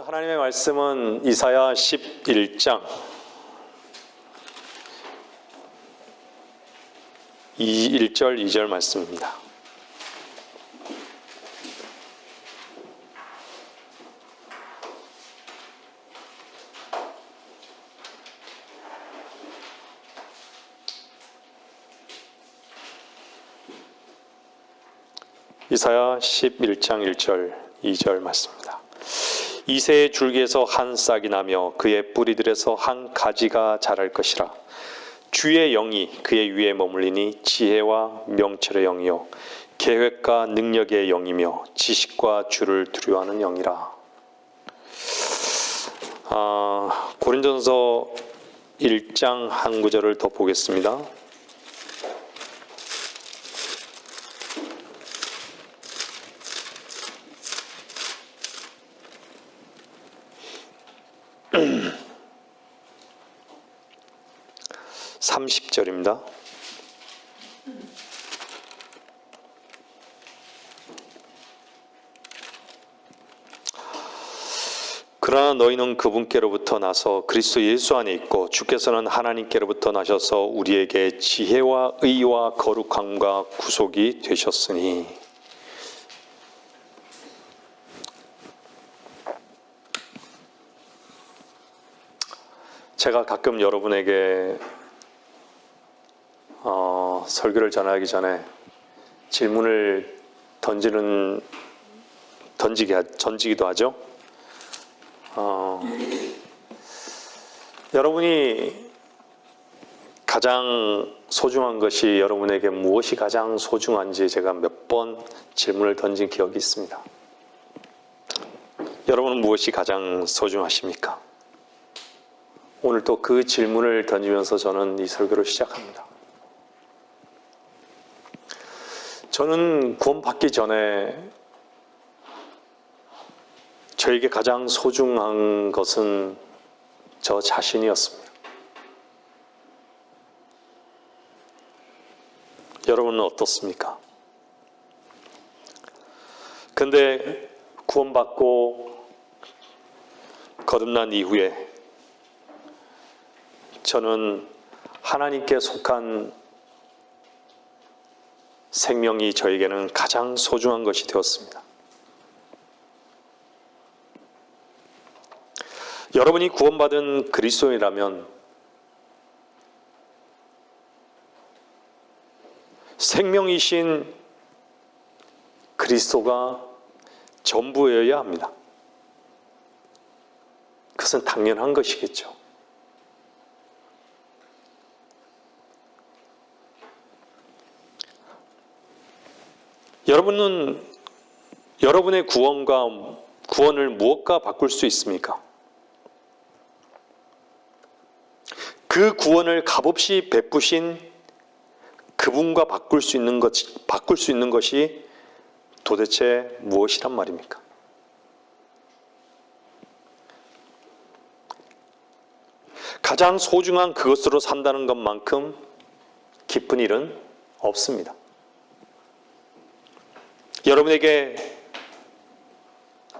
하나님의 말씀은 이사야 11장 1절 2절 말씀입니다. 이사야 11장 1절 2절 말씀입니다. 이새의 줄기에서 한 싹이 나며 그의 뿌리들에서 한 가지가 자랄 것이라. 주의 영이 그의 위에 머물리니 지혜와 명철의 영이요 계획과 능력의 영이며 지식과 주를 두려워하는 영이라. 고린도전서 1장 한 구절을 더 보겠습니다. (30절입니다) 그러나 너희는 그분께로부터 나서 그리스도 예수 안에 있고 주께서는 하나님께로부터 나셔서 우리에게 지혜와 의와 거룩함과 구속이 되셨으니. 제가 가끔 여러분에게 설교를 전하기 전에 질문을 던지기도 하죠. 여러분이 가장 소중한 것이 여러분에게 무엇이 가장 소중한지 제가 몇 번 질문을 던진 기억이 있습니다. 여러분은 무엇이 가장 소중하십니까? 오늘 또 그 질문을 던지면서 저는 이 설교를 시작합니다. 저는 구원받기 전에 저에게 가장 소중한 것은 저 자신이었습니다. 여러분은 어떻습니까? 근데 구원받고 거듭난 이후에 저는 하나님께 속한 생명이 저에게는 가장 소중한 것이 되었습니다. 여러분이 구원받은 그리스도인이라면 생명이신 그리스도가 전부여야 합니다. 그것은 당연한 것이겠죠. 여러분은 여러분의 구원을 무엇과 바꿀 수 있습니까? 그 구원을 값없이 베푸신 그분과 바꿀 수 있는 것이 도대체 무엇이란 말입니까? 가장 소중한 그것으로 산다는 것만큼 기쁜 일은 없습니다. 여러분에게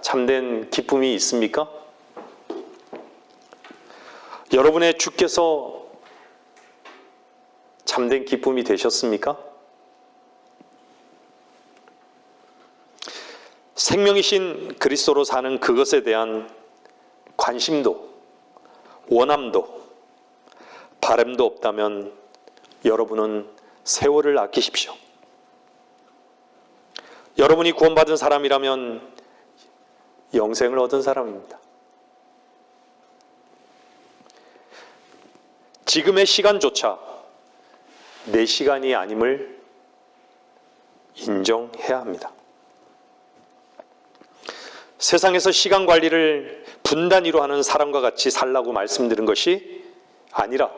참된 기쁨이 있습니까? 여러분의 주께서 참된 기쁨이 되셨습니까? 생명이신 그리스도로 사는 그것에 대한 관심도, 원함도, 바람도 없다면 여러분은 세월을 아끼십시오. 여러분이 구원받은 사람이라면 영생을 얻은 사람입니다. 지금의 시간조차 내 시간이 아님을 인정해야 합니다. 세상에서 시간 관리를 분단위로 하는 사람과 같이 살라고 말씀드린 것이 아니라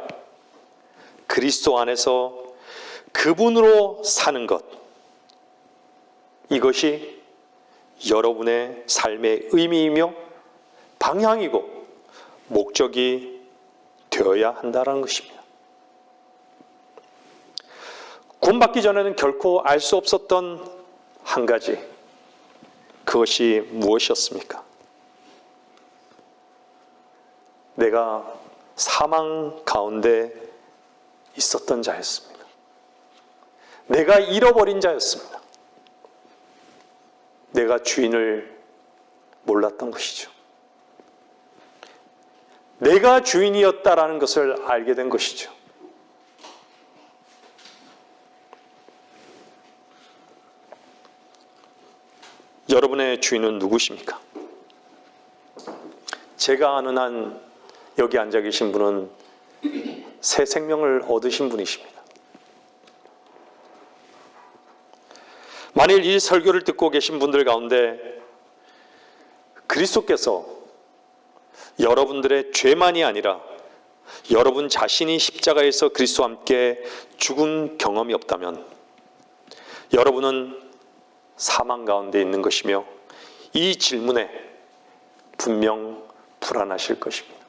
그리스도 안에서 그분으로 사는 것, 이것이 여러분의 삶의 의미이며 방향이고 목적이 되어야 한다는 것입니다. 구원받기 전에는 결코 알 수 없었던 한 가지, 그것이 무엇이었습니까? 내가 사망 가운데 있었던 자였습니다. 내가 잃어버린 자였습니다. 내가 주인을 몰랐던 것이죠. 내가 주인이었다라는 것을 알게 된 것이죠. 여러분의 주인은 누구십니까? 제가 아는 한 여기 앉아 계신 분은 새 생명을 얻으신 분이십니다. 만일 이 설교를 듣고 계신 분들 가운데 그리스도께서 여러분들의 죄만이 아니라 여러분 자신이 십자가에서 그리스도와 함께 죽은 경험이 없다면 여러분은 사망 가운데 있는 것이며 이 질문에 분명 불안하실 것입니다.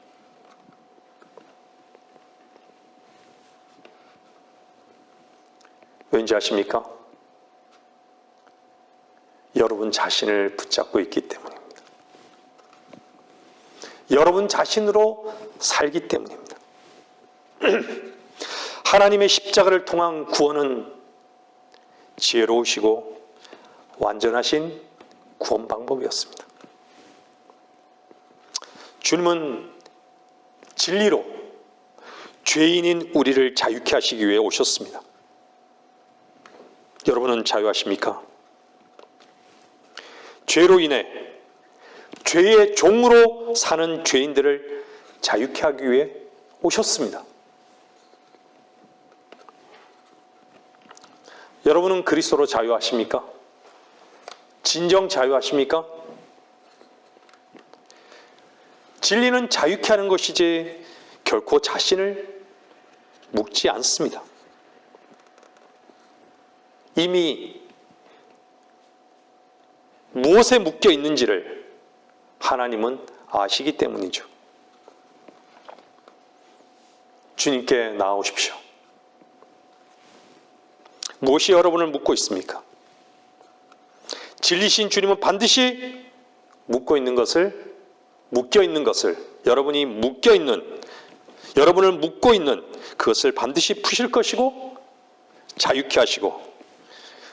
왠지 아십니까? 여러분 자신을 붙잡고 있기 때문입니다. 여러분 자신으로 살기 때문입니다. 하나님의 십자가를 통한 구원은 지혜로우시고 완전하신 구원 방법이었습니다. 주님은 진리로 죄인인 우리를 자유케 하시기 위해 오셨습니다. 여러분은 자유하십니까? 죄로 인해 죄의 종으로 사는 죄인들을 자유케 하기 위해 오셨습니다. 여러분은 그리스도로 자유하십니까? 진정 자유하십니까? 진리는 자유케 하는 것이지 결코 자신을 묶지 않습니다. 이미 무엇에 묶여 있는지를 하나님은 아시기 때문이죠. 주님께 나아오십시오. 무엇이 여러분을 묶고 있습니까? 진리신 주님은 반드시 묶여 있는 것을 여러분이 여러분을 묶고 있는 그것을 반드시 푸실 것이고 자유케 하시고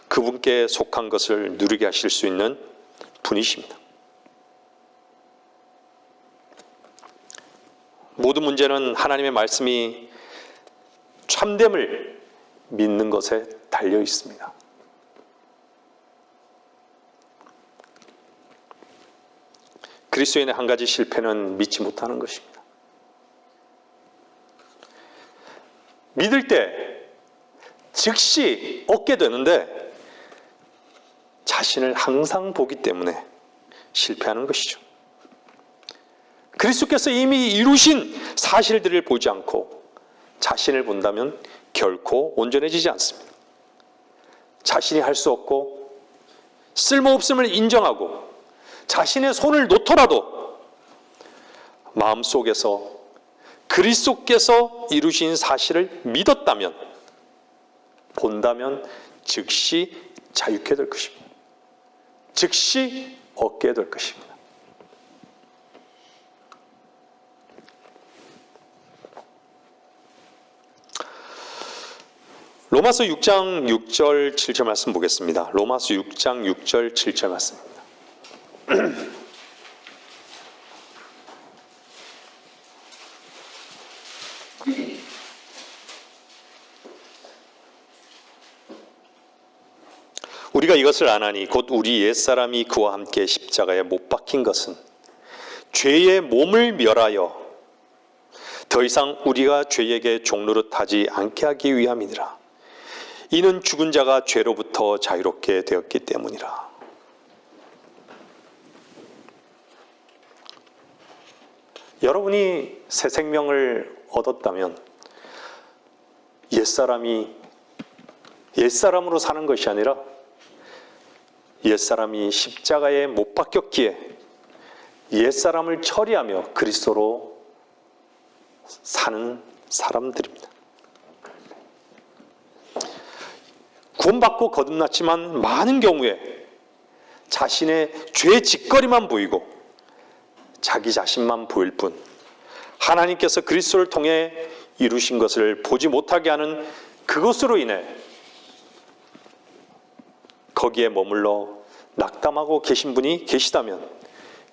그분께 속한 것을 누리게 하실 수 있는 분이십니다. 모든 문제는 하나님의 말씀이 참됨을 믿는 것에 달려 있습니다. 그리스도인의 한 가지 실패는 믿지 못하는 것입니다. 믿을 때 즉시 얻게 되는데 자신을 항상 보기 때문에 실패하는 것이죠. 그리스도께서 이미 이루신 사실들을 보지 않고 자신을 본다면 결코 온전해지지 않습니다. 자신이 할 수 없고 쓸모없음을 인정하고 자신의 손을 놓더라도 마음속에서 그리스도께서 이루신 사실을 믿었다면 본다면 즉시 자유케 될 것입니다. 즉시 얻게 될 것입니다. 로마서 6장 6절 7절 말씀 보겠습니다. 로마서 6장 6절 7절 말씀입니다. 우리가 이것을 아나니 곧 우리 옛사람이 그와 함께 십자가에 못 박힌 것은 죄의 몸을 멸하여 더 이상 우리가 죄에게 종노릇하지 않게 하기 위함이니라. 이는 죽은 자가 죄로부터 자유롭게 되었기 때문이라. 여러분이 새 생명을 얻었다면 옛사람으로 사는 것이 아니라 옛사람이 십자가에 못 박혔기에 옛사람을 처리하며 그리스도로 사는 사람들입니다. 구원받고 거듭났지만 많은 경우에 자신의 죄 짓거리만 보이고 자기 자신만 보일 뿐 하나님께서 그리스도를 통해 이루신 것을 보지 못하게 하는 그것으로 인해 거기에 머물러 낙담하고 계신 분이 계시다면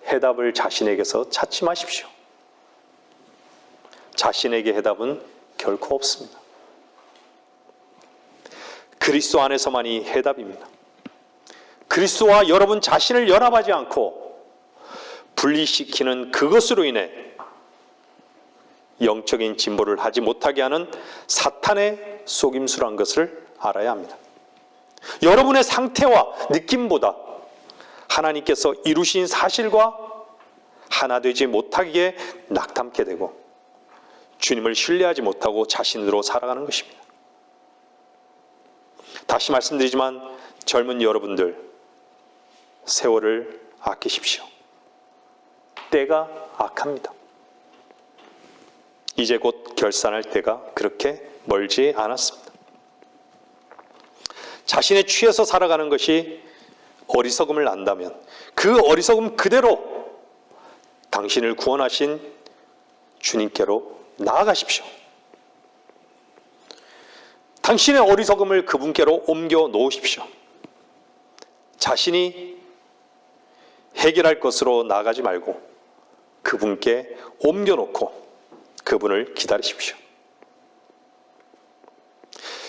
해답을 자신에게서 찾지 마십시오. 자신에게 해답은 결코 없습니다. 그리스도 안에서만이 해답입니다. 그리스도와 여러분 자신을 연합하지 않고 분리시키는 그것으로 인해 영적인 진보를 하지 못하게 하는 사탄의 속임수란 것을 알아야 합니다. 여러분의 상태와 느낌보다 하나님께서 이루신 사실과 하나 되지 못하기에 낙담케 되고 주님을 신뢰하지 못하고 자신으로 살아가는 것입니다. 다시 말씀드리지만 젊은 여러분들, 세월을 아끼십시오. 때가 악합니다. 이제 곧 결산할 때가 그렇게 멀지 않았습니다. 자신에 취해서 살아가는 것이 어리석음을 안다면 그 어리석음 그대로 당신을 구원하신 주님께로 나아가십시오. 당신의 어리석음을 그분께로 옮겨 놓으십시오. 자신이 해결할 것으로 나가지 말고 그분께 옮겨 놓고 그분을 기다리십시오.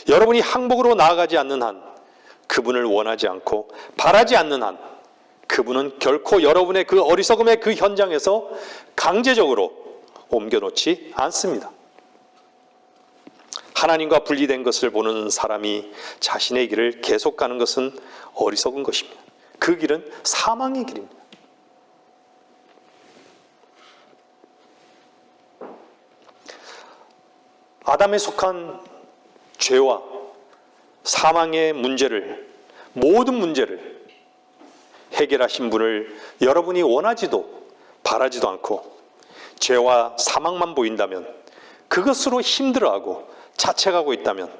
여러분이 항복으로 나아가지 않는 한, 그분을 원하지 않고 바라지 않는 한, 그분은 결코 여러분의 그 어리석음의 그 현장에서 강제적으로 옮겨놓지 않습니다. 하나님과 분리된 것을 보는 사람이 자신의 길을 계속 가는 것은 어리석은 것입니다. 그 길은 사망의 길입니다. 아담에 속한 죄와 사망의 문제를, 모든 문제를 해결하신 분을 여러분이 원하지도 바라지도 않고 죄와 사망만 보인다면, 그것으로 힘들어하고 자책하고 있다면,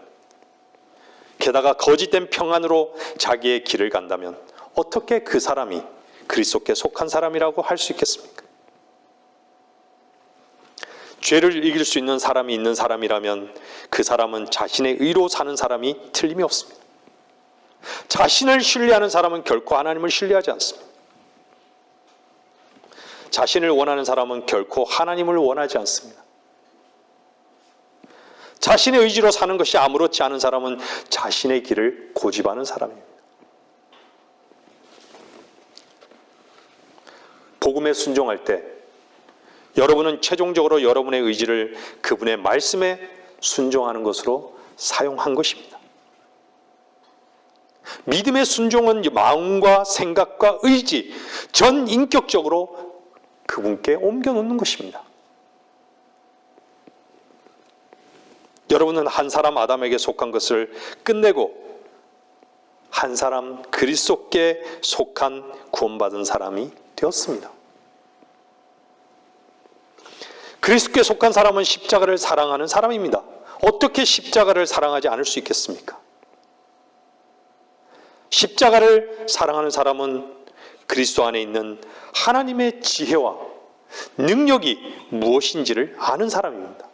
게다가 거짓된 평안으로 자기의 길을 간다면 어떻게 그 사람이 그리스도께 속한 사람이라고 할 수 있겠습니까? 죄를 이길 수 있는 사람이 있는 사람이라면 그 사람은 자신의 의로 사는 사람이 틀림이 없습니다. 자신을 신뢰하는 사람은 결코 하나님을 신뢰하지 않습니다. 자신을 원하는 사람은 결코 하나님을 원하지 않습니다. 자신의 의지로 사는 것이 아무렇지 않은 사람은 자신의 길을 고집하는 사람입니다. 복음에 순종할 때 여러분은 최종적으로 여러분의 의지를 그분의 말씀에 순종하는 것으로 사용한 것입니다. 믿음의 순종은 마음과 생각과 의지, 전 인격적으로 그분께 옮겨놓는 것입니다. 여러분은 한 사람 아담에게 속한 것을 끝내고 한 사람 그리스도께 속한 구원받은 사람이 되었습니다. 그리스도께 속한 사람은 십자가를 사랑하는 사람입니다. 어떻게 십자가를 사랑하지 않을 수 있겠습니까? 십자가를 사랑하는 사람은 그리스도 안에 있는 하나님의 지혜와 능력이 무엇인지를 아는 사람입니다.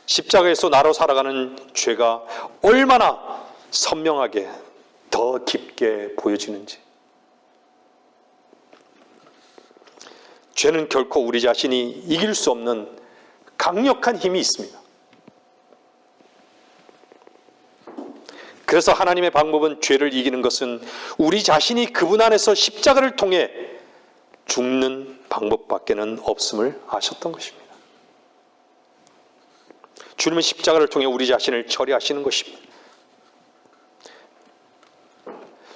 십자가에서 나로 살아가는 죄가 얼마나 선명하게 더 깊게 보여지는지. 죄는 결코 우리 자신이 이길 수 없는 강력한 힘이 있습니다. 그래서 하나님의 방법은 죄를 이기는 것은 우리 자신이 그분 안에서 십자가를 통해 죽는 방법밖에는 없음을 아셨던 것입니다. 주님은 십자가를 통해 우리 자신을 처리하시는 것입니다.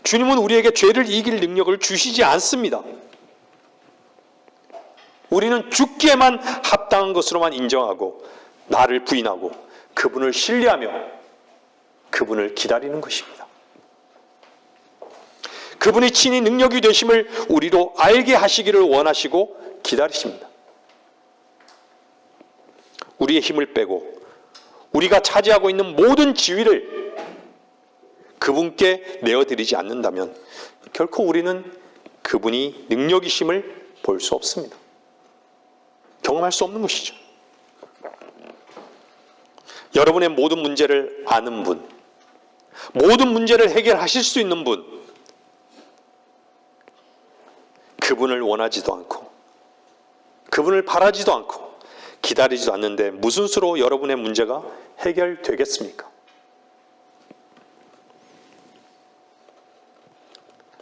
주님은 우리에게 죄를 이길 능력을 주시지 않습니다. 우리는 죽기에만 합당한 것으로만 인정하고 나를 부인하고 그분을 신뢰하며 그분을 기다리는 것입니다. 그분이 친히 능력이 되심을 우리로 알게 하시기를 원하시고 기다리십니다. 우리의 힘을 빼고 우리가 차지하고 있는 모든 지위를 그분께 내어드리지 않는다면 결코 우리는 그분이 능력이심을 볼 수 없습니다. 경험할 수 없는 것이죠. 여러분의 모든 문제를 아는 분, 모든 문제를 해결하실 수 있는 분, 그분을 원하지도 않고 그분을 바라지도 않고 기다리지도 않는데 무슨 수로 여러분의 문제가 해결되겠습니까?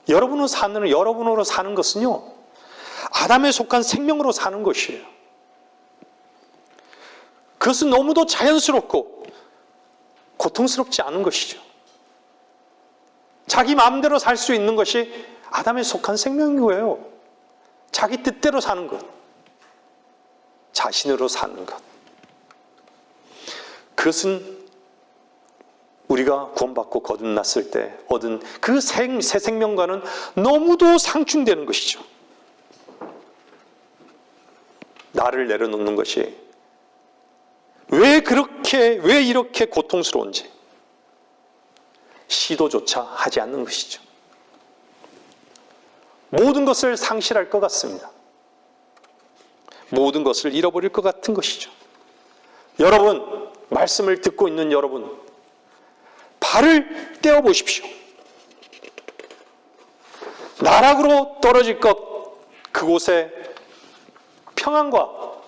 여러분으로 사는 것은요, 아담에 속한 생명으로 사는 것이에요. 그것은 너무도 자연스럽고 고통스럽지 않은 것이죠. 자기 마음대로 살 수 있는 것이 아담에 속한 생명인 거예요. 자기 뜻대로 사는 것, 자신으로 사는 것. 그것은 우리가 구원받고 거듭났을 때 얻은 그 새 생명과는 너무도 상충되는 것이죠. 나를 내려놓는 것이 왜 이렇게 고통스러운지 시도조차 하지 않는 것이죠. 모든 것을 상실할 것 같습니다. 모든 것을 잃어버릴 것 같은 것이죠. 여러분, 말씀을 듣고 있는 여러분, 발을 떼어 보십시오. 나락으로 떨어질 것, 그곳에 평안과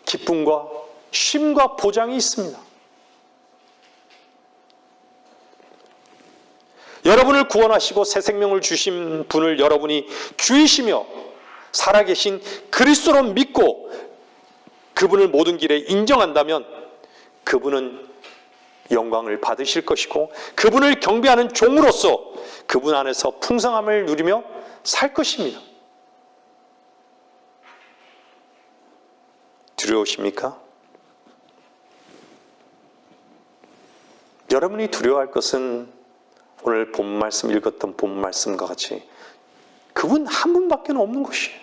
기쁨과 쉼과 보장이 있습니다. 여러분을 구원하시고 새 생명을 주신 분을 여러분이 주이시며 살아계신 그리스도로 믿고 그분을 모든 길에 인정한다면 그분은 영광을 받으실 것이고 그분을 경배하는 종으로서 그분 안에서 풍성함을 누리며 살 것입니다. 두려우십니까? 여러분이 두려워할 것은 오늘 본 말씀 읽었던 본 말씀과 같이 그분 한 분밖에 없는 것이에요.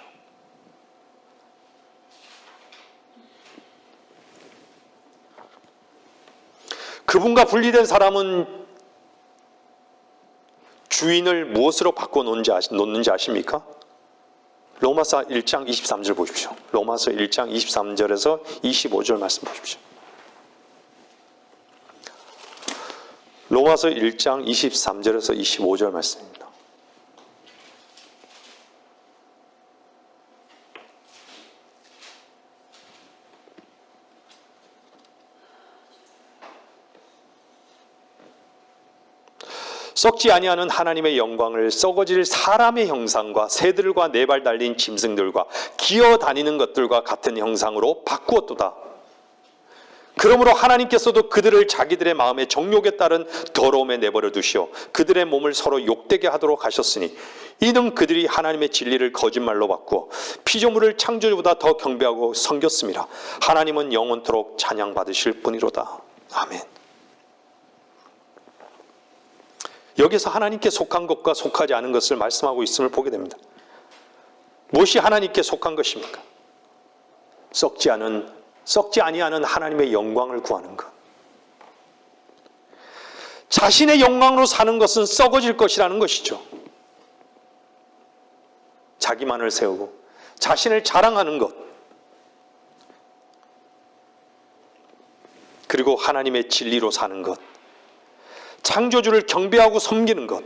그분과 분리된 사람은 주인을 무엇으로 바꿔놓는지 아십니까? 로마서 1장 23절 보십시오. 로마서 1장 23절에서 25절 말씀 보십시오. 로마서 1장 23절에서 25절 말씀입니다. 썩지 아니하는 하나님의 영광을 썩어질 사람의 형상과 새들과 네 발 달린 짐승들과 기어다니는 것들과 같은 형상으로 바꾸었도다. 그러므로 하나님께서도 그들을 자기들의 마음의 정욕에 따른 더러움에 내버려 두시어 그들의 몸을 서로 욕되게 하도록 하셨으니 이는 그들이 하나님의 진리를 거짓말로 바꾸어 피조물을 창조주보다 더 경배하고 섬겼음이라. 하나님은 영원토록 찬양받으실 분이로다. 아멘. 여기서 하나님께 속한 것과 속하지 않은 것을 말씀하고 있음을 보게 됩니다. 무엇이 하나님께 속한 것입니까? 썩지 아니하는 하나님의 영광을 구하는 것. 자신의 영광으로 사는 것은 썩어질 것이라는 것이죠. 자기만을 세우고 자신을 자랑하는 것. 그리고 하나님의 진리로 사는 것. 창조주를 경배하고 섬기는 것.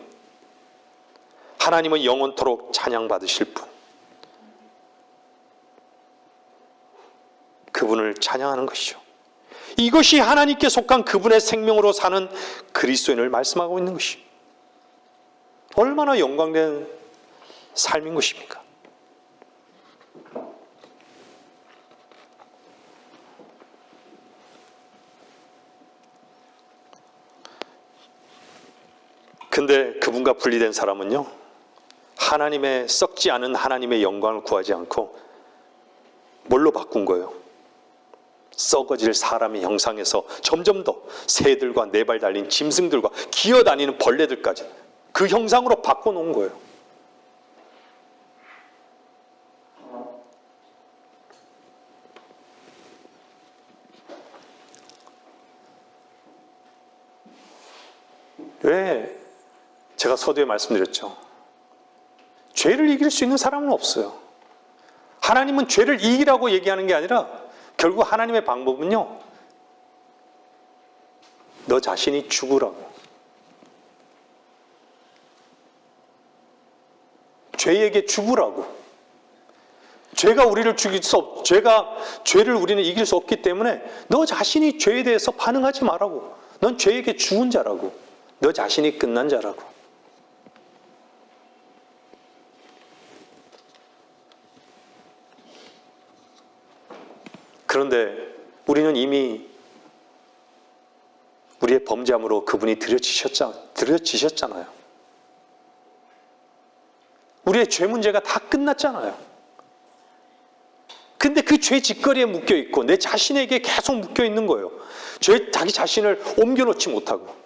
하나님은 영원토록 찬양받으실 분. 그분을 찬양하는 것이죠. 이것이 하나님께 속한 그분의 생명으로 사는 그리스도인을 말씀하고 있는 것이죠. 얼마나 영광된 삶인 것입니까? 근데 그분과 분리된 사람은요, 하나님의 썩지 않은 하나님의 영광을 구하지 않고 뭘로 바꾼 거예요? 썩어질 사람의 형상에서 점점 더 새들과 네 발 달린 짐승들과 기어다니는 벌레들까지 그 형상으로 바꿔놓은 거예요. 왜 제가 서두에 말씀드렸죠. 죄를 이길 수 있는 사람은 없어요. 하나님은 죄를 이기라고 얘기하는 게 아니라 결국 하나님의 방법은요, 너 자신이 죽으라고. 죄에게 죽으라고. 죄가 우리를 죽일 수 없, 죄를 우리는 이길 수 없기 때문에 너 자신이 죄에 대해서 반응하지 말라고. 넌 죄에게 죽은 자라고. 너 자신이 끝난 자라고. 그런데 우리는 이미 우리의 범죄함으로 그분이 들여지셨잖아요. 우리의 죄 문제가 다 끝났잖아요. 근데 그 죄 짓거리에 묶여 있고 내 자신에게 계속 묶여 있는 거예요. 자기 자신을 옮겨놓지 못하고.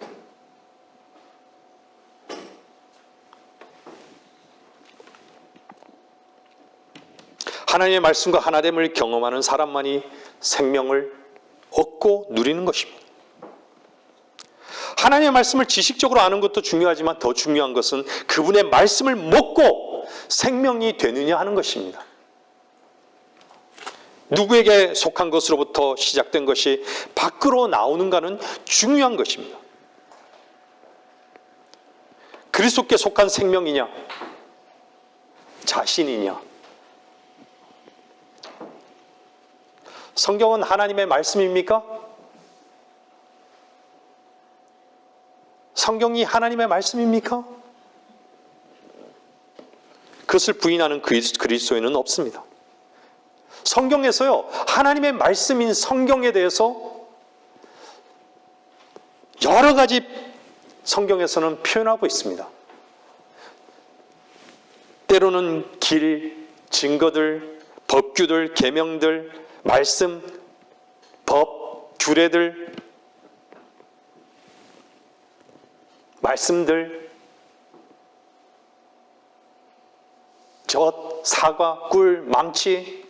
하나님의 말씀과 하나됨을 경험하는 사람만이 생명을 얻고 누리는 것입니다. 하나님의 말씀을 지식적으로 아는 것도 중요하지만 더 중요한 것은 그분의 말씀을 먹고 생명이 되느냐 하는 것입니다. 누구에게 속한 것으로부터 시작된 것이 밖으로 나오는가는 중요한 것입니다. 그리스도께 속한 생명이냐, 자신이냐. 성경은 하나님의 말씀입니까? 성경이 하나님의 말씀입니까? 그것을 부인하는 그리스도인은 없습니다. 성경에서요, 하나님의 말씀인 성경에 대해서 여러 가지 성경에서는 표현하고 있습니다. 때로는 길, 증거들, 법규들, 계명들, 말씀, 법, 규례들, 말씀들, 젖, 사과, 꿀, 망치,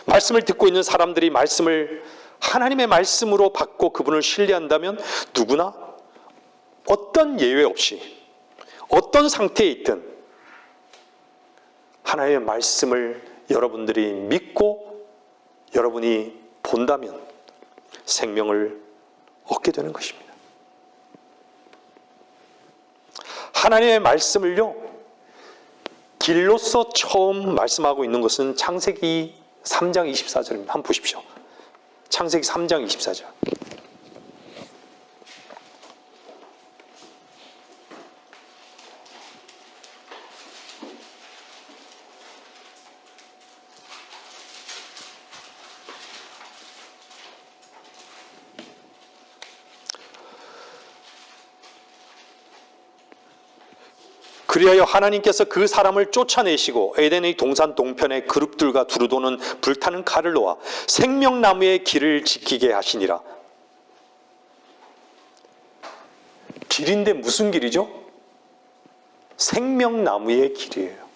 말씀을 듣고 있는 사람들이 말씀을 하나님의 말씀으로 받고 그분을 신뢰한다면 누구나 어떤 예외 없이 어떤 상태에 있든 하나님의 말씀을 여러분들이 믿고 여러분이 본다면 생명을 얻게 되는 것입니다. 하나님의 말씀을요, 길로서 처음 말씀하고 있는 것은 창세기 3장 24절입니다. 한번 보십시오. 창세기 3장 24절. 그리하여 하나님께서 그 사람을 쫓아내시고 에덴의 동산 동편에 그룹들과 두루도는 불타는 칼을 놓아 생명나무의 길을 지키게 하시니라. 길인데 무슨 길이죠? 생명나무의 길이에요.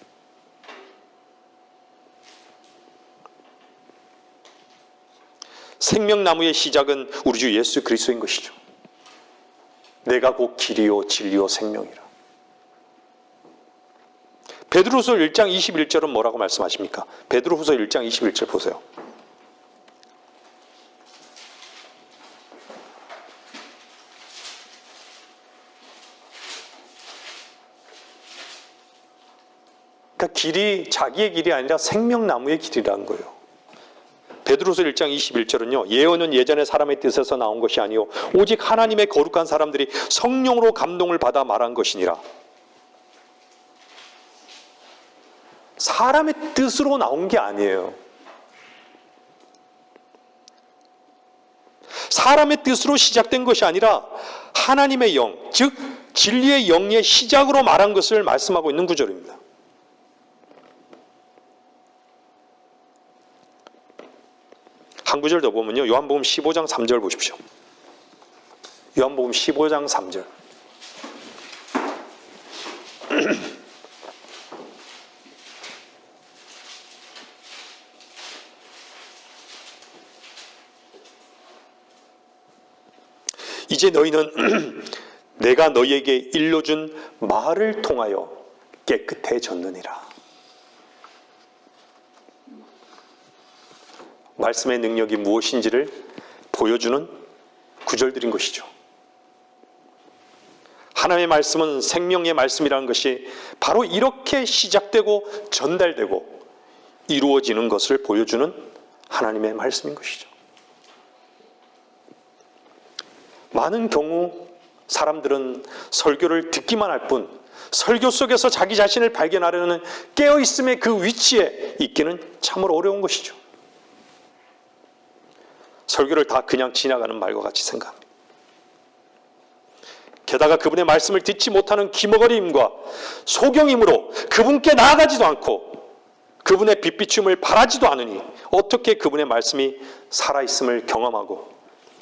생명나무의 시작은 우리 주 예수 그리스도인 것이죠. 내가 곧 길이요 진리요 생명이라. 베드로후서 1장 21절은 뭐라고 말씀하십니까? 베드로후서 1장 21절 보세요. 그러니까 길이 자기의 길이 아니라 생명나무의 길이라는 거예요. 베드로후서 1장 21절은요. 예언은 예전에 사람의 뜻에서 나온 것이 아니요 오직 하나님의 거룩한 사람들이 성령으로 감동을 받아 말한 것이니라. 사람의 뜻으로 나온 게 아니에요. 사람의 뜻으로 시작된 것이 아니라 하나님의 영, 즉 진리의 영의 시작으로 말한 것을 말씀하고 있는 구절입니다. 한 구절 더 보면요. 요한복음 15장 3절 보십시오. 요한복음 15장 3절. 이제 너희는 내가 너희에게 일러준 말을 통하여 깨끗해졌느니라. 말씀의 능력이 무엇인지를 보여주는 구절들인 것이죠. 하나님의 말씀은 생명의 말씀이라는 것이 바로 이렇게 시작되고 전달되고 이루어지는 것을 보여주는 하나님의 말씀인 것이죠. 많은 경우 사람들은 설교를 듣기만 할 뿐 설교 속에서 자기 자신을 발견하려는 깨어있음의 그 위치에 있기는 참으로 어려운 것이죠. 설교를 다 그냥 지나가는 말과 같이 생각합니다. 게다가 그분의 말씀을 듣지 못하는 기머거림과 소경임으로 그분께 나아가지도 않고 그분의 빛비춤을 바라지도 않으니 어떻게 그분의 말씀이 살아있음을 경험하고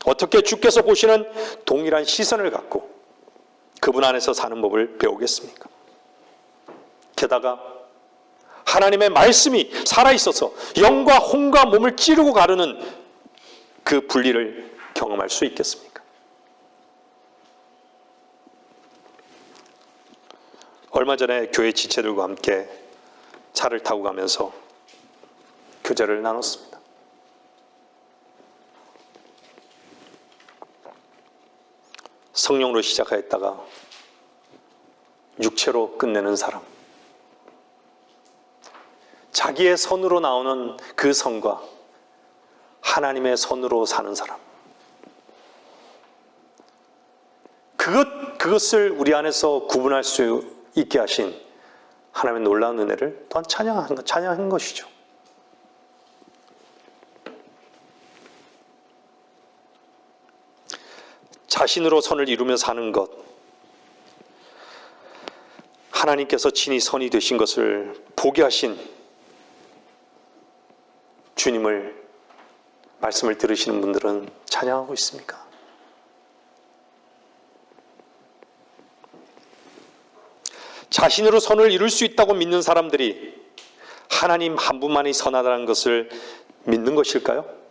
어떻게 주께서 보시는 동일한 시선을 갖고 그분 안에서 사는 법을 배우겠습니까? 게다가 하나님의 말씀이 살아있어서 영과 혼과 몸을 찌르고 가르는 그 분리를 경험할 수 있겠습니까? 얼마 전에 교회 지체들과 함께 차를 타고 가면서 교제를 나눴습니다. 성령으로 시작하였다가 육체로 끝내는 사람, 자기의 선으로 나오는 그 선과 하나님의 선으로 사는 사람, 그것을 우리 안에서 구분할 수 있게 하신 하나님의 놀라운 은혜를 또한 찬양한 것이죠. 자신으로 선을 이루며 사는 것, 하나님께서 친히 선이 되신 것을 보게 하신 주님을 말씀을 들으시는 분들은 찬양하고 있습니까? 자신으로 선을 이룰 수 있다고 믿는 사람들이 하나님 한 분만이 선하다는 것을 믿는 것일까요?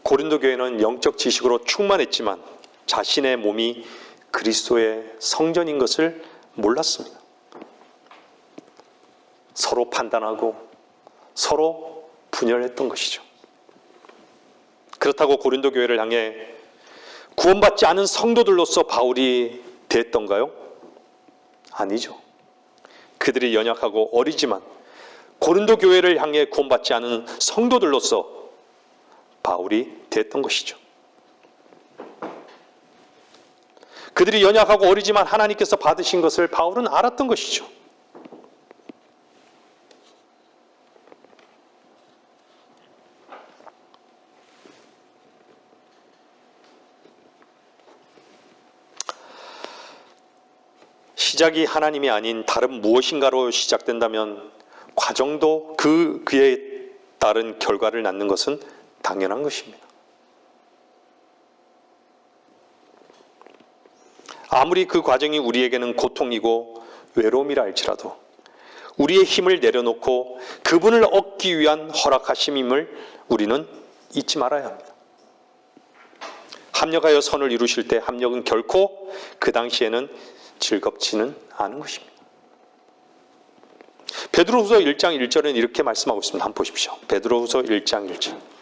고린도 교회는 영적 지식으로 충만했지만 자신의 몸이 그리스도의 성전인 것을 몰랐습니다. 서로 판단하고 서로 분열했던 것이죠. 그렇다고 고린도 교회를 향해 구원받지 않은 성도들로서 바울이 대했던가요? 아니죠. 그들이 연약하고 어리지만 고린도 교회를 향해 구원받지 않은 성도들로서 바울이 대했던 것이죠. 그들이 연약하고 어리지만 하나님께서 받으신 것을 바울은 알았던 것이죠. 시작이 하나님이 아닌 다른 무엇인가로 시작된다면 과정도 그에 따른 결과를 낳는 것은 당연한 것입니다. 아무리 그 과정이 우리에게는 고통이고 외로움이라 할지라도 우리의 힘을 내려놓고 그분을 얻기 위한 허락하심임을 우리는 잊지 말아야 합니다. 합력하여 선을 이루실 때 합력은 결코 그 당시에는 즐겁지는 않은 것입니다. 베드로후서 1장 1절은 이렇게 말씀하고 있습니다. 한번 보십시오. 베드로후서 1장 1절.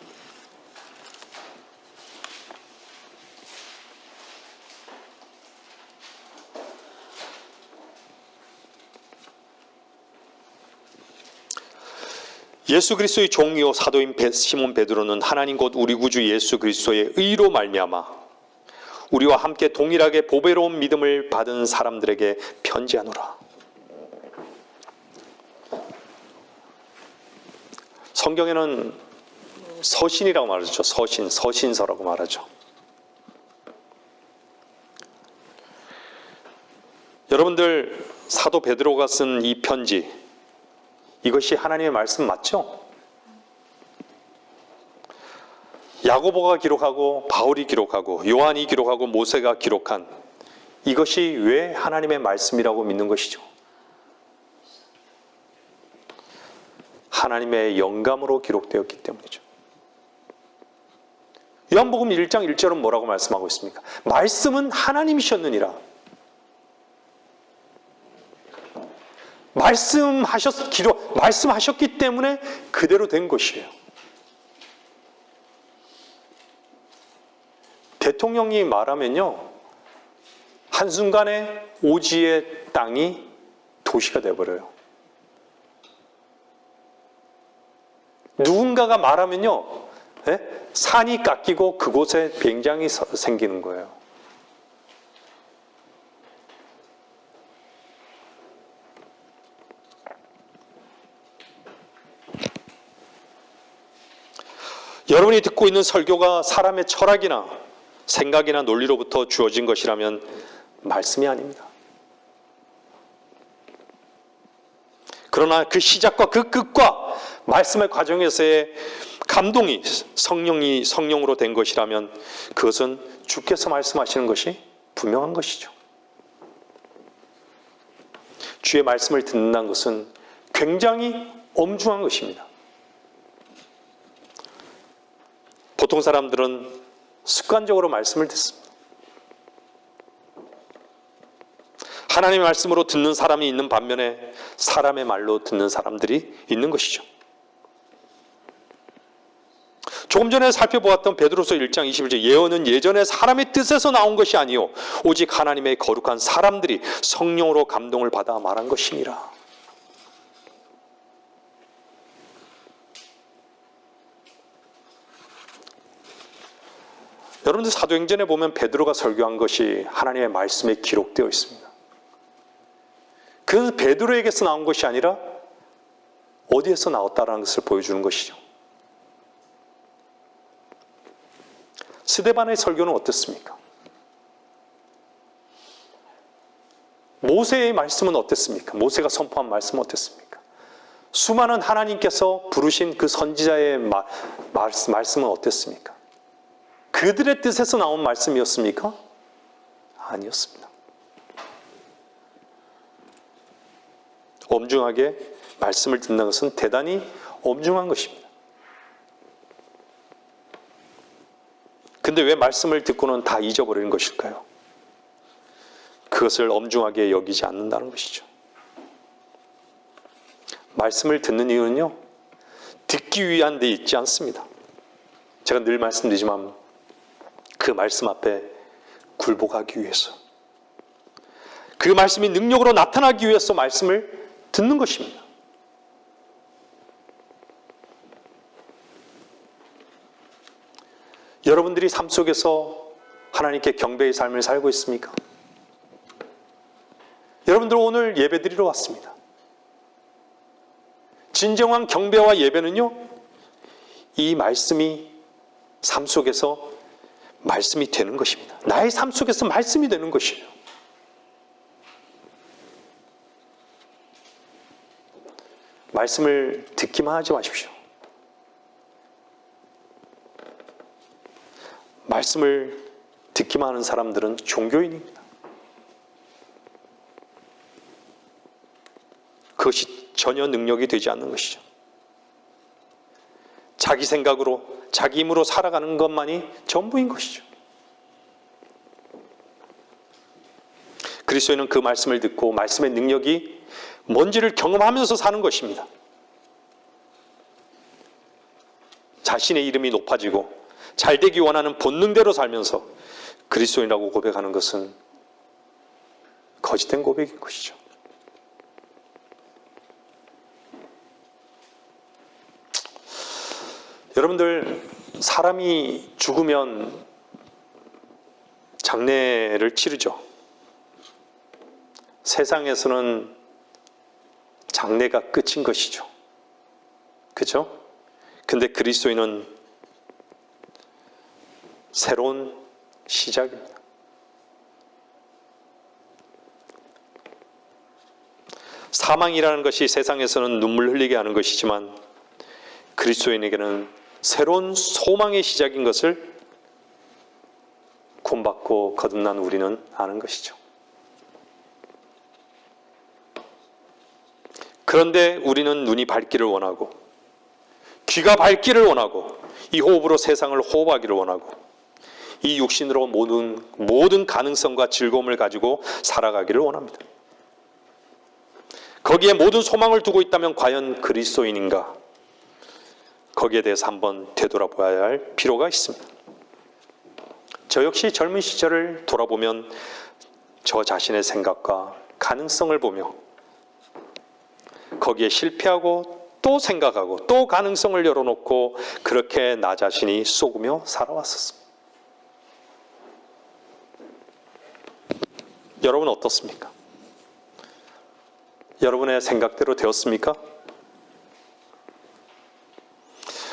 예수 그리스도의 종이요 사도인 시몬 베드로는 하나님 곧 우리 구주 예수 그리스도의 의로 말미암아 우리와 함께 동일하게 보배로운 믿음을 받은 사람들에게 편지하노라. 성경에는 서신이라고 말하죠. 서신서라고 말하죠. 여러분들 사도 베드로가 쓴 이 편지, 이것이 하나님의 말씀 맞죠? 야고보가 기록하고 바울이 기록하고 요한이 기록하고 모세가 기록한 이것이 왜 하나님의 말씀이라고 믿는 것이죠? 하나님의 영감으로 기록되었기 때문이죠. 요한복음 1장 1절은 뭐라고 말씀하고 있습니까? 말씀은 하나님이셨느니라. 말씀하셨기 때문에 그대로 된 것이에요. 대통령이 말하면요, 한순간에 오지의 땅이 도시가 되어버려요. 누군가가 말하면요, 산이 깎이고 그곳에 뱅장이 생기는 거예요. 여러분이 듣고 있는 설교가 사람의 철학이나 생각이나 논리로부터 주어진 것이라면 말씀이 아닙니다. 그러나 그 시작과 그 끝과 말씀의 과정에서의 감동이 성령으로 된 것이라면 그것은 주께서 말씀하시는 것이 분명한 것이죠. 주의 말씀을 듣는다는 것은 굉장히 엄중한 것입니다. 보통 사람들은 습관적으로 말씀을 듣습니다. 하나님의 말씀으로 듣는 사람이 있는 반면에 사람의 말로 듣는 사람들이 있는 것이죠. 조금 전에 살펴보았던 베드로서 1장 21절, 예언은 예전에 사람의 뜻에서 나온 것이 아니요 오직 하나님의 거룩한 사람들이 성령으로 감동을 받아 말한 것이니라. 여러분들 사도행전에 보면 베드로가 설교한 것이 하나님의 말씀에 기록되어 있습니다. 그래서 베드로에게서 나온 것이 아니라 어디에서 나왔다는 것을 보여주는 것이죠. 스데반의 설교는 어땠습니까? 모세의 말씀은 어땠습니까? 모세가 선포한 말씀은 어땠습니까? 수많은 하나님께서 부르신 그 선지자의 말씀은 어땠습니까? 그들의 뜻에서 나온 말씀이었습니까? 아니었습니다. 엄중하게 말씀을 듣는 것은 대단히 엄중한 것입니다. 근데 왜 말씀을 듣고는 다 잊어버리는 것일까요? 그것을 엄중하게 여기지 않는다는 것이죠. 말씀을 듣는 이유는요, 듣기 위한 데 있지 않습니다. 제가 늘 말씀드리지만 그 말씀 앞에 굴복하기 위해서, 그 말씀이 능력으로 나타나기 위해서 말씀을 듣는 것입니다. 여러분들이 삶 속에서 하나님께 경배의 삶을 살고 있습니까? 여러분들 오늘 예배드리러 왔습니다. 진정한 경배와 예배는요, 이 말씀이 삶 속에서 말씀이 되는 것입니다. 나의 삶 속에서 말씀이 되는 것이에요. 말씀을 듣기만 하지 마십시오. 말씀을 듣기만 하는 사람들은 종교인입니다. 그것이 전혀 능력이 되지 않는 것이죠. 자기 생각으로, 자기 힘으로 살아가는 것만이 전부인 것이죠. 그리스도인은 그 말씀을 듣고 말씀의 능력이 뭔지를 경험하면서 사는 것입니다. 자신의 이름이 높아지고 잘되기 원하는 본능대로 살면서 그리스도인이라고 고백하는 것은 거짓된 고백인 것이죠. 여러분들, 사람이 죽으면 장례를 치르죠. 세상에서는 장례가 끝인 것이죠. 그렇죠? 근데 그리스도인은 새로운 시작입니다. 사망이라는 것이 세상에서는 눈물 흘리게 하는 것이지만 그리스도인에게는 새로운 소망의 시작인 것을 구원받고 거듭난 우리는 아는 것이죠. 그런데 우리는 눈이 밝기를 원하고 귀가 밝기를 원하고 이 호흡으로 세상을 호흡하기를 원하고 이 육신으로 모든 가능성과 즐거움을 가지고 살아가기를 원합니다. 거기에 모든 소망을 두고 있다면 과연 그리스도인인가? 거기에 대해서 한번 되돌아봐야 할 필요가 있습니다. 저 역시 젊은 시절을 돌아보면 저 자신의 생각과 가능성을 보며 거기에 실패하고 또 생각하고 또 가능성을 열어놓고 그렇게 나 자신이 속으며 살아왔었습니다. 여러분은 어떻습니까? 여러분의 생각대로 되었습니까?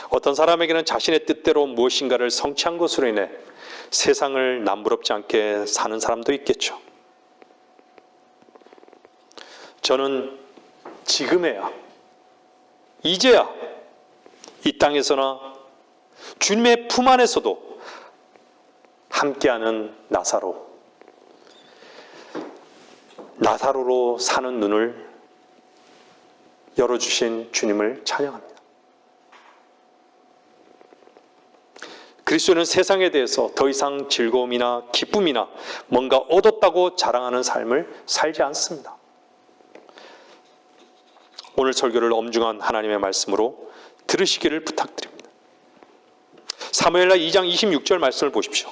어떤 사람에게는 자신의 뜻대로 무엇인가를 성취한 것으로 인해 세상을 남부럽지 않게 사는 사람도 있겠죠. 저는 지금에야, 이제야 이 땅에서나 주님의 품 안에서도 함께하는 나사로로 사는 눈을 열어주신 주님을 찬양합니다. 그리스도는 세상에 대해서 더 이상 즐거움이나 기쁨이나 뭔가 얻었다고 자랑하는 삶을 살지 않습니다. 오늘 설교를 엄중한 하나님의 말씀으로 들으시기를 부탁드립니다. 사무엘하 2장 26절 말씀을 보십시오.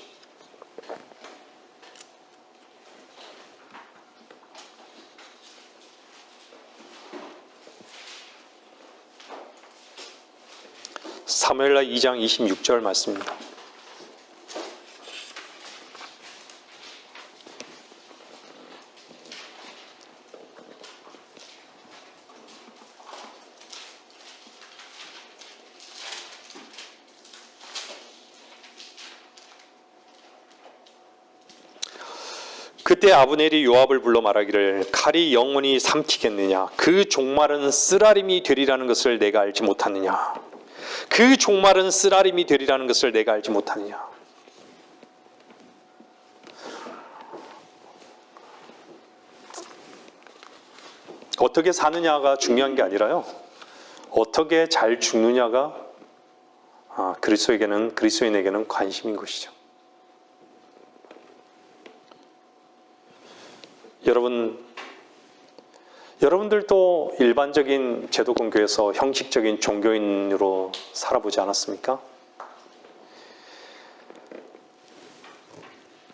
사무엘하 2장 26절 말씀입니다. 그때 아브넬이 요압을 불러 말하기를 칼이 영원히 삼키겠느냐? 그 종말은 쓰라림이 되리라는 것을 내가 알지 못하느냐? 그 종말은 쓰라림이 되리라는 것을 내가 알지 못하느냐? 어떻게 사느냐가 중요한 게 아니라요, 어떻게 잘 죽느냐가 그리스도인에게는 관심인 것이죠. 여러분들도 일반적인 제도권 교회에서 형식적인 종교인으로 살아보지 않았습니까?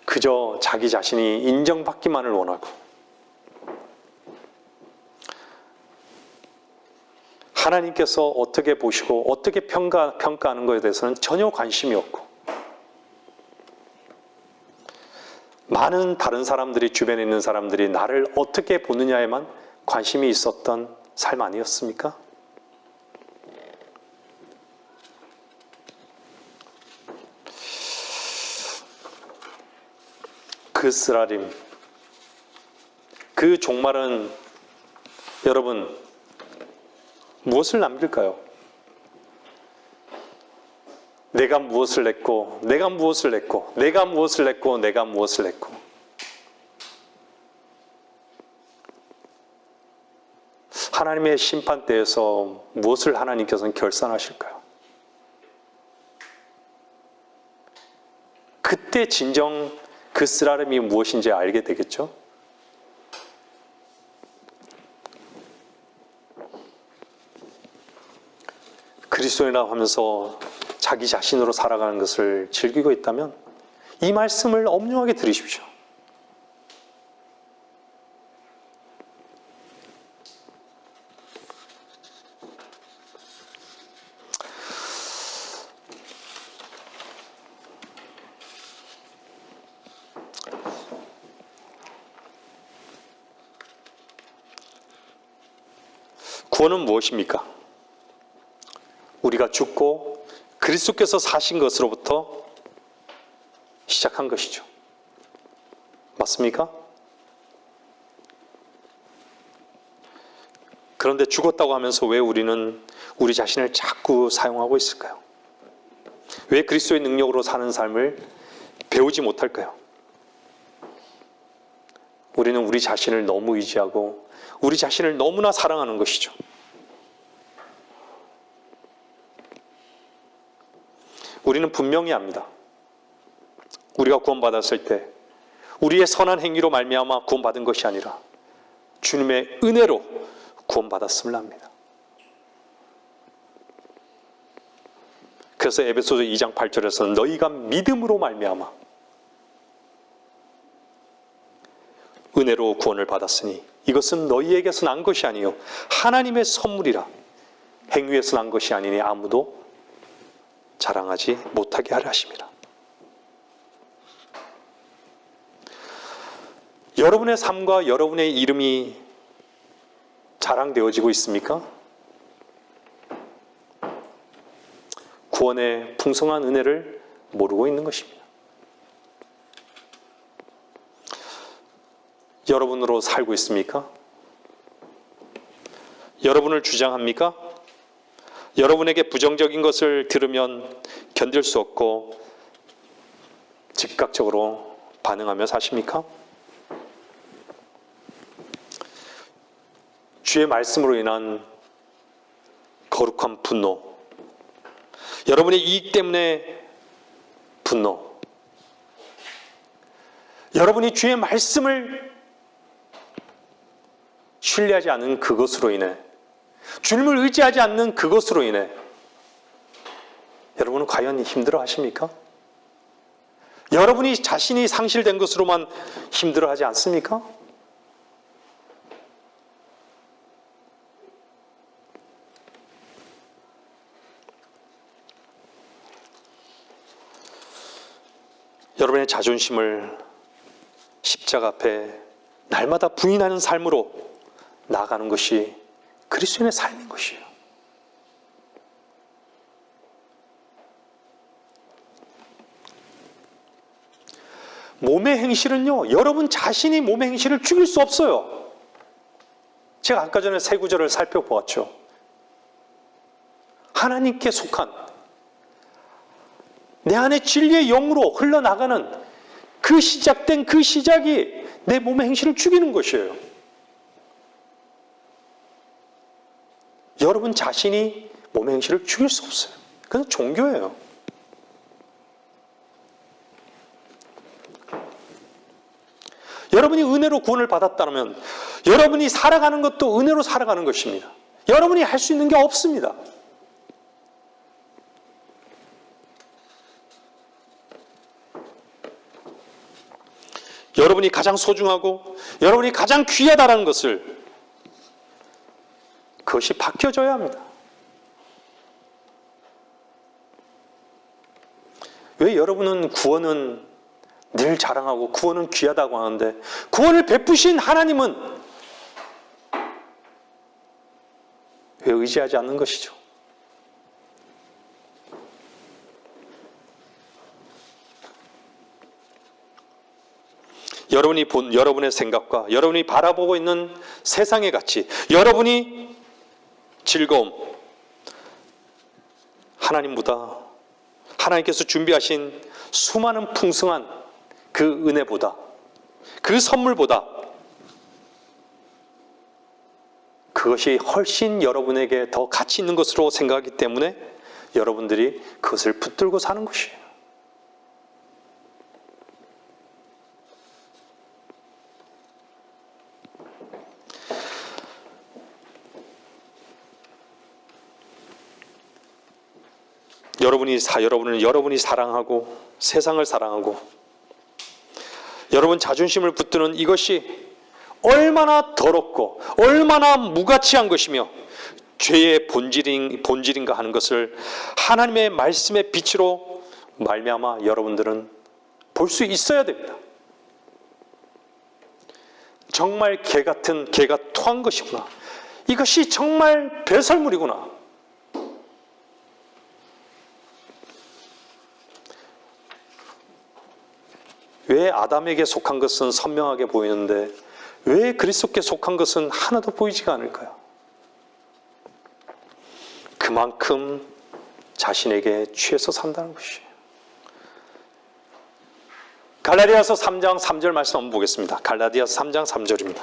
그저 자기 자신이 인정받기만을 원하고 하나님께서 어떻게 보시고 어떻게 평가하는 것에 대해서는 전혀 관심이 없고 많은 다른 사람들이, 주변에 있는 사람들이 나를 어떻게 보느냐에만 관심이 있었던 삶 아니었습니까? 그 쓰라림, 그 종말은 여러분 무엇을 남길까요? 내가 무엇을 냈고, 내가 무엇을 냈고, 내가 무엇을 냈고, 내가 무엇을 냈고. 하나님의 심판대에서 무엇을 하나님께서는 결산하실까요? 그때 진정 그 쓰라림이 무엇인지 알게 되겠죠? 그리스도인이라고 하면서 자기 자신으로 살아가는 것을 즐기고 있다면 이 말씀을 엄중하게 들으십시오. 구원은 무엇입니까? 우리가 죽고 그리스도께서 사신 것으로부터 시작한 것이죠. 맞습니까? 그런데 죽었다고 하면서 왜 우리는 우리 자신을 자꾸 사용하고 있을까요? 왜 그리스도의 능력으로 사는 삶을 배우지 못할까요? 우리는 우리 자신을 너무 의지하고 우리 자신을 너무나 사랑하는 것이죠. 우리는 분명히 압니다. 우리가 구원받았을 때 우리의 선한 행위로 말미암아 구원받은 것이 아니라 주님의 은혜로 구원받았음을 압니다. 그래서 에베소서 2장 8절에서는 너희가 믿음으로 말미암아 은혜로 구원을 받았으니 이것은 너희에게서 난 것이 아니요 하나님의 선물이라. 행위에서 난 것이 아니니 아무도 자랑하지 못하게 하려 하심이라. 여러분의 삶과 여러분의 이름이 자랑되어지고 있습니까? 구원의 풍성한 은혜를 모르고 있는 것입니다. 여러분으로 살고 있습니까? 여러분을 주장합니까? 여러분에게 부정적인 것을 들으면 견딜 수 없고 즉각적으로 반응하며 사십니까? 주의 말씀으로 인한 거룩한 분노, 여러분의 이익 때문에 분노, 여러분이 주의 말씀을 신뢰하지 않는 그것으로 인해, 주님을 의지하지 않는 그것으로 인해 여러분은 과연 힘들어 하십니까? 여러분이 자신이 상실된 것으로만 힘들어 하지 않습니까? 여러분의 자존심을 십자가 앞에 날마다 부인하는 삶으로 나아가는 것이 그리스도인의 삶인 것이에요. 몸의 행실은요, 여러분 자신이 몸의 행실을 죽일 수 없어요. 제가 아까 전에 세 구절을 살펴보았죠. 하나님께 속한 내 안에 진리의 영으로 흘러나가는 그 시작된 그 시작이 내 몸의 행실을 죽이는 것이에요. 여러분 자신이 몸의 행실을 죽일 수 없어요. 그건 종교예요. 여러분이 은혜로 구원을 받았다면 여러분이 살아가는 것도 은혜로 살아가는 것입니다. 여러분이 할 수 있는 게 없습니다. 여러분이 가장 소중하고 여러분이 가장 귀하다는 것을 그것이 바뀌어져야 합니다. 왜 여러분은 구원은 늘 자랑하고 구원은 귀하다고 하는데 구원을 베푸신 하나님은 왜 의지하지 않는 것이죠? 여러분이 본 여러분의 생각과 여러분이 바라보고 있는 세상의 가치, 여러분이 즐거움, 하나님보다 하나님께서 준비하신 수많은 풍성한 그 은혜보다 그 선물보다 그것이 훨씬 여러분에게 더 가치 있는 것으로 생각하기 때문에 여러분들이 그것을 붙들고 사는 것이에요. 여러분이 사랑하고 세상을 사랑하고 여러분 자존심을 붙드는 이것이 얼마나 더럽고 얼마나 무가치한 것이며 죄의 본질인가 하는 것을 하나님의 말씀의 빛으로 말미암아 여러분들은 볼 수 있어야 됩니다. 정말 개가 토한 것이구나. 이것이 정말 배설물이구나. 왜 아담에게 속한 것은 선명하게 보이는데 왜 그리스도께 속한 것은 하나도 보이지가 않을까요? 그만큼 자신에게 취해서 산다는 것이에요. 갈라디아서 3장 3절 말씀 한번 보겠습니다. 갈라디아서 3장 3절입니다.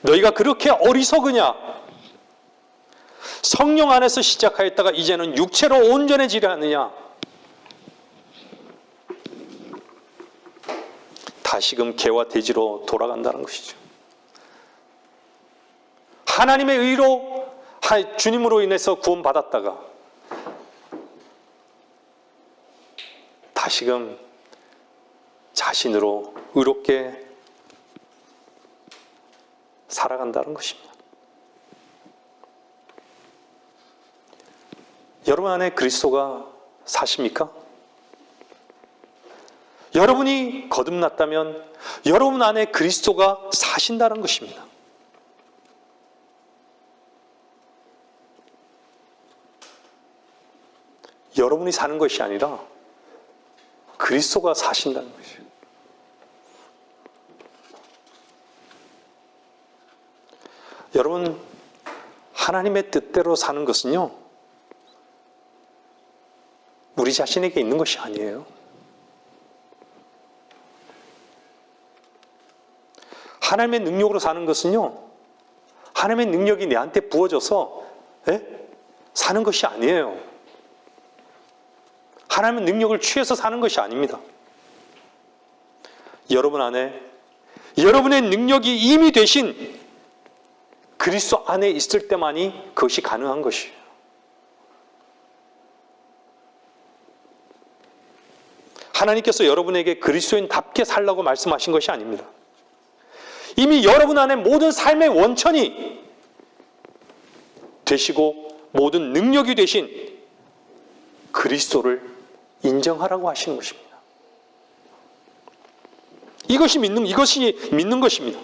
너희가 그렇게 어리석으냐? 성령 안에서 시작하였다가 이제는 육체로 온전해지려 하느냐? 다시금 개와 돼지로 돌아간다는 것이죠. 하나님의 의로 주님으로 인해서 구원받았다가 다시금 자신으로 의롭게 살아간다는 것입니다. 여러분 안에 그리스도가 사십니까? 여러분이 거듭났다면 여러분 안에 그리스도가 사신다는 것입니다. 여러분이 사는 것이 아니라 그리스도가 사신다는 것이에요. 여러분, 하나님의 뜻대로 사는 것은요, 우리 자신에게 있는 것이 아니에요. 하나님의 능력으로 사는 것은요, 하나님의 능력이 내한테 부어져서 사는 것이 아니에요. 하나님의 능력을 취해서 사는 것이 아닙니다. 여러분 안에 여러분의 능력이 이미 되신 그리스도 안에 있을 때만이 그것이 가능한 것이에요. 하나님께서 여러분에게 그리스도인답게 살라고 말씀하신 것이 아닙니다. 이미 여러분 안에 모든 삶의 원천이 되시고 모든 능력이 되신 그리스도를 인정하라고 하시는 것입니다. 이것이 믿는 것입니다.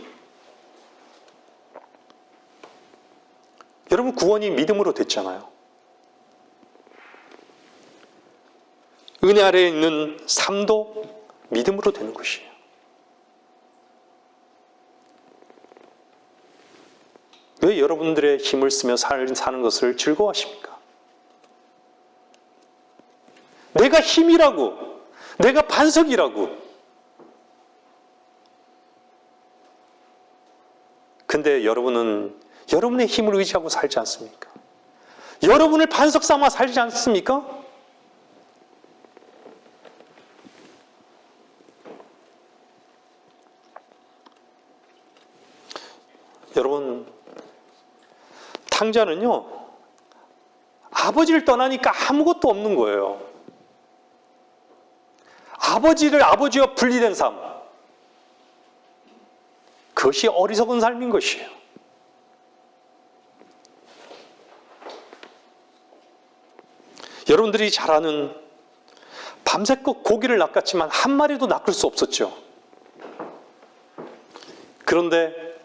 여러분, 구원이 믿음으로 됐잖아요. 은혜 아래에 있는 삶도 믿음으로 되는 것이에요. 왜 여러분들의 힘을 쓰며 사는 것을 즐거워하십니까? 내가 힘이라고, 내가 반석이라고. 근데 여러분은 여러분의 힘을 의지하고 살지 않습니까? 여러분을 반석 삼아 살지 않습니까? 여러분, 탕자는요, 아버지를 떠나니까 아무것도 없는 거예요. 아버지와 분리된 삶. 그것이 어리석은 삶인 것이에요. 여러분들이 잘 아는 밤새껏 고기를 낚았지만 한 마리도 낚을 수 없었죠. 그런데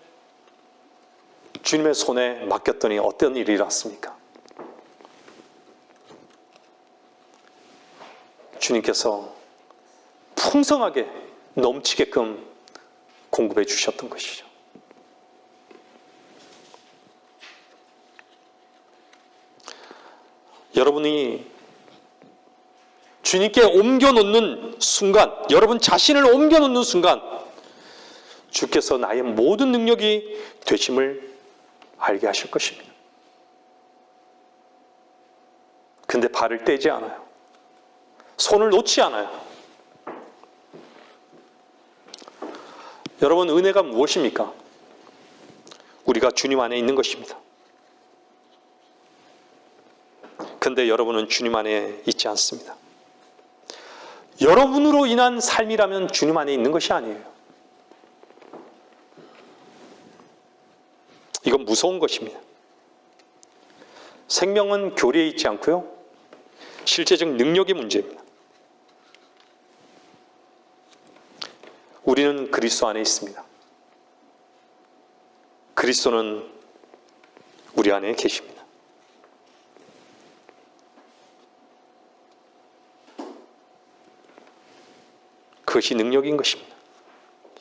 주님의 손에 맡겼더니 어떤 일이 일어났습니까? 주님께서 풍성하게 넘치게끔 공급해 주셨던 것이죠. 여러분이 주님께 옮겨놓는 순간, 여러분 자신을 옮겨놓는 순간 주께서 나의 모든 능력이 되심을 알게 하실 것입니다. 근데 발을 떼지 않아요. 손을 놓지 않아요. 여러분, 은혜가 무엇입니까? 우리가 주님 안에 있는 것입니다. 근데 여러분은 주님 안에 있지 않습니다. 여러분으로 인한 삶이라면 주님 안에 있는 것이 아니에요. 이건 무서운 것입니다. 생명은 교리에 있지 않고요, 실제적 능력의 문제입니다. 우리는 그리스도 안에 있습니다. 그리스도는 우리 안에 계십니다. 그것이 능력인 것입니다.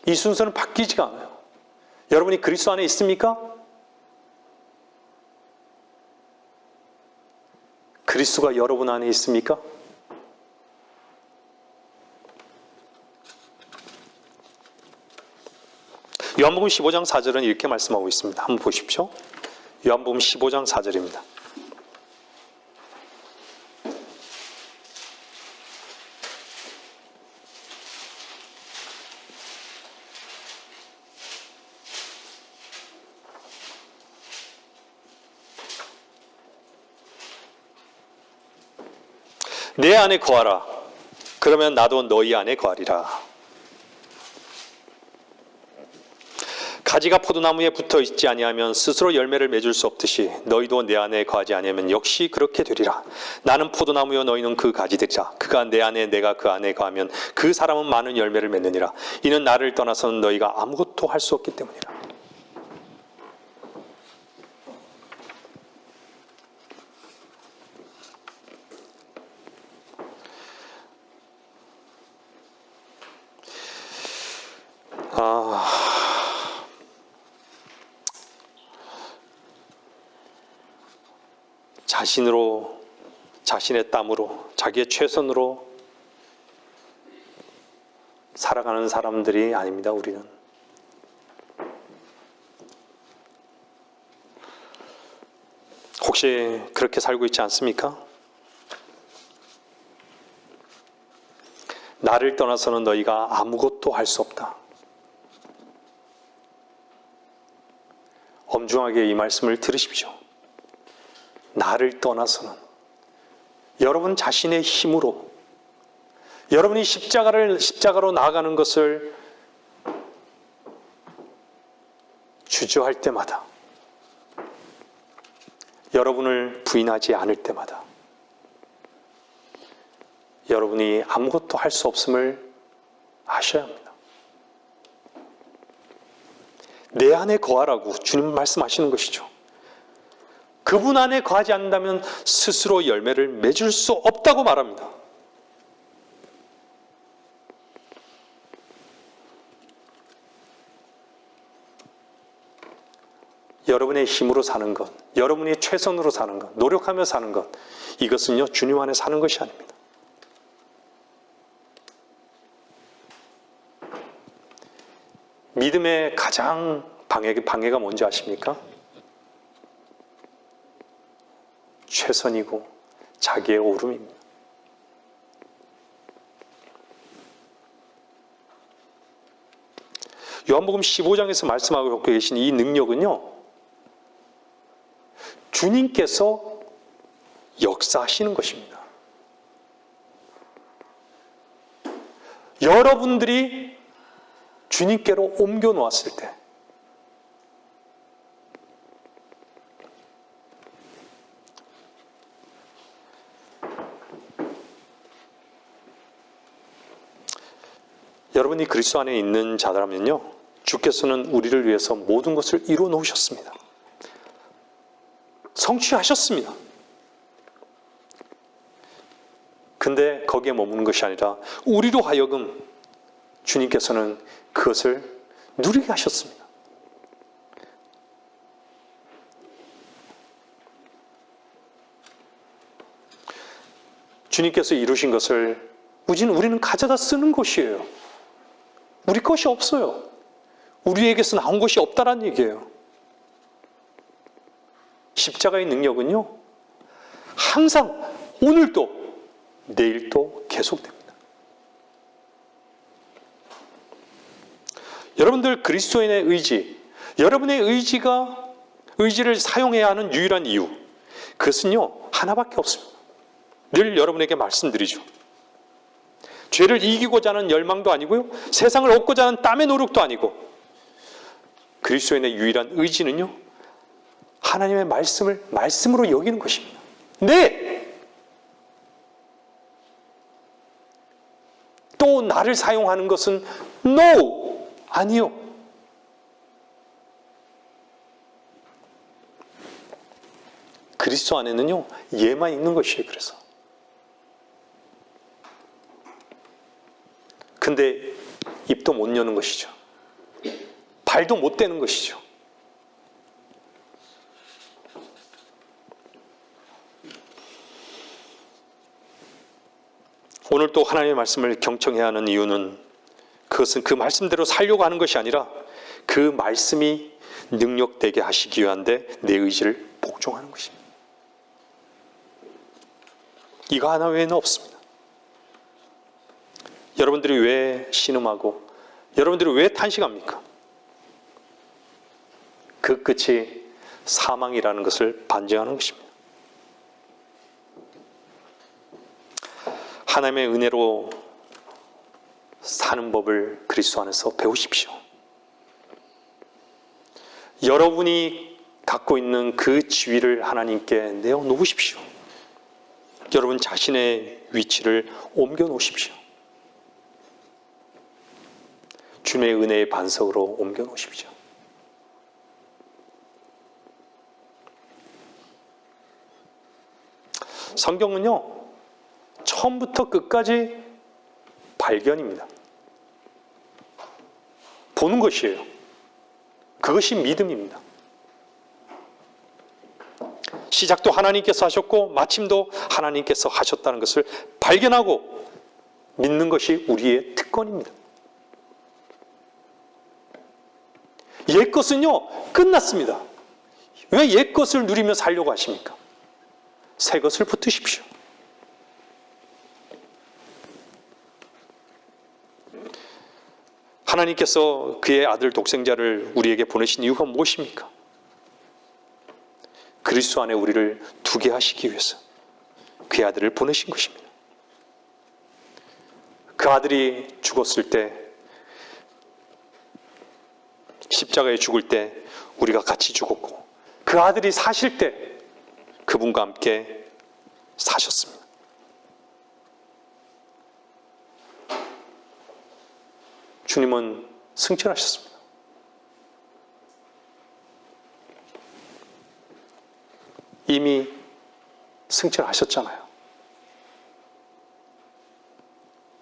이 순서는 바뀌지가 않아요. 여러분이 그리스도 안에 있습니까? 그리스도가 여러분 안에 있습니까? 요한복음 15장 4절은 이렇게 말씀하고 있습니다. 한번 보십시오. 요한복음 15장 4절입니다. 내 안에 거하라. 그러면 나도 너희 안에 거하리라. 가지가 포도나무에 붙어 있지 아니하면 스스로 열매를 맺을 수 없듯이 너희도 내 안에 거하지 아니하면 역시 그렇게 되리라. 나는 포도나무요 너희는 그 가지들이라. 그가 내 안에 내가 그 안에 거하면 그 사람은 많은 열매를 맺느니라. 이는 나를 떠나서는 너희가 아무것도 할 수 없기 때문이라. 자신으로, 자신의 땀으로, 자기의 최선으로 살아가는 사람들이 아닙니다, 우리는. 혹시 그렇게 살고 있지 않습니까? 나를 떠나서는 너희가 아무것도 할 수 없다. 엄중하게 이 말씀을 들으십시오. 나를 떠나서는 여러분 자신의 힘으로 여러분이 십자가로 나아가는 것을 주저할 때마다 여러분을 부인하지 않을 때마다 여러분이 아무것도 할 수 없음을 아셔야 합니다. 내 안에 거하라고 주님 말씀하시는 것이죠. 그분 안에 거하지 않는다면 스스로 열매를 맺을 수 없다고 말합니다. 여러분의 힘으로 사는 것, 여러분이 최선으로 사는 것, 노력하며 사는 것, 이것은요 주님 안에 사는 것이 아닙니다. 믿음의 가장 방해가 뭔지 아십니까? 최선이고 자기의 오름입니다. 요한복음 15장에서 말씀하고 계신 이 능력은요, 주님께서 역사하시는 것입니다. 여러분들이 주님께로 옮겨 놓았을 때 여러분이 그리스도 안에 있는 자라면요, 주께서는 우리를 위해서 모든 것을 이루어 놓으셨습니다. 성취하셨습니다. 근데 거기에 머무는 것이 아니라 우리로 하여금 주님께서는 그것을 누리게 하셨습니다. 주님께서 이루신 것을 우리는 가져다 쓰는 것이에요. 우리 것이 없어요. 우리에게서 나온 것이 없다라는 얘기예요. 십자가의 능력은요, 항상 오늘도 내일도 계속됩니다. 여러분들 그리스도인의 의지, 여러분의 의지를 사용해야 하는 유일한 이유, 그것은요 하나밖에 없습니다. 늘 여러분에게 말씀드리죠. 죄를 이기고자 하는 열망도 아니고요, 세상을 얻고자 하는 땀의 노력도 아니고, 그리스도인의 유일한 의지는요, 하나님의 말씀을 말씀으로 여기는 것입니다. 네! 또 나를 사용하는 것은 no! 아니요. 그리스도 안에는요, 얘만 있는 것이에요. 그래서. 근데 입도 못 여는 것이죠. 발도 못 대는 것이죠. 오늘 또 하나님의 말씀을 경청해야 하는 이유는 그것은 그 말씀대로 살려고 하는 것이 아니라 그 말씀이 능력되게 하시기 위한데 내 의지를 복종하는 것입니다. 이거 하나 외에는 없습니다. 여러분들이 왜 신음하고 여러분들이 왜 탄식합니까? 그 끝이 사망이라는 것을 반증하는 것입니다. 하나님의 은혜로 사는 법을 그리스도 안에서 배우십시오. 여러분이 갖고 있는 그 지위를 하나님께 내어놓으십시오. 여러분 자신의 위치를 옮겨 놓으십시오. 주님의 은혜의 반석으로 옮겨 놓으십시오. 성경은요, 처음부터 끝까지 발견입니다. 보는 것이에요. 그것이 믿음입니다. 시작도 하나님께서 하셨고 마침도 하나님께서 하셨다는 것을 발견하고 믿는 것이 우리의 특권입니다. 옛 것은요, 끝났습니다. 왜 옛 것을 누리며 살려고 하십니까? 새 것을 붙드십시오. 하나님께서 그의 아들 독생자를 우리에게 보내신 이유가 무엇입니까? 그리스도 안에 우리를 두게 하시기 위해서 그의 아들을 보내신 것입니다. 그 아들이 죽었을 때, 십자가에 죽을 때 우리가 같이 죽었고, 그 아들이 사실 때 그분과 함께 사셨습니다. 주님은 승천하셨습니다. 이미 승천하셨잖아요.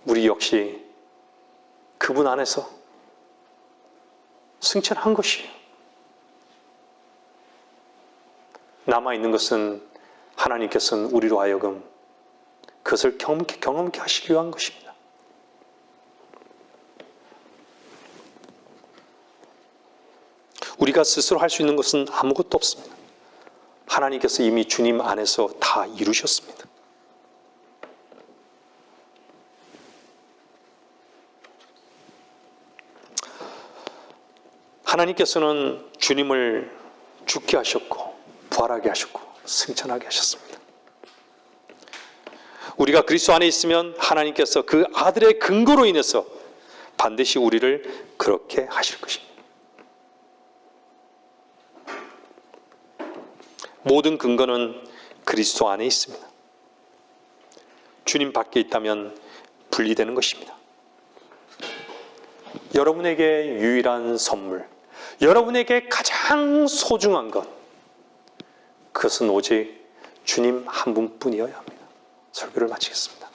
우리 역시 그분 안에서 승천한 것이에요. 남아있는 것은 하나님께서는 우리로 하여금 그것을 경험케 하시기 위한 것입니다. 우리가 스스로 할 수 있는 것은 아무것도 없습니다. 하나님께서 이미 주님 안에서 다 이루셨습니다. 하나님께서는 주님을 죽게 하셨고 부활하게 하셨고 승천하게 하셨습니다. 우리가 그리스도 안에 있으면 하나님께서 그 아들의 근거로 인해서 반드시 우리를 그렇게 하실 것입니다. 모든 근거는 그리스도 안에 있습니다. 주님 밖에 있다면 분리되는 것입니다. 여러분에게 유일한 선물, 여러분에게 가장 소중한 것, 그것은 오직 주님 한 분뿐이어야 합니다. 설교를 마치겠습니다.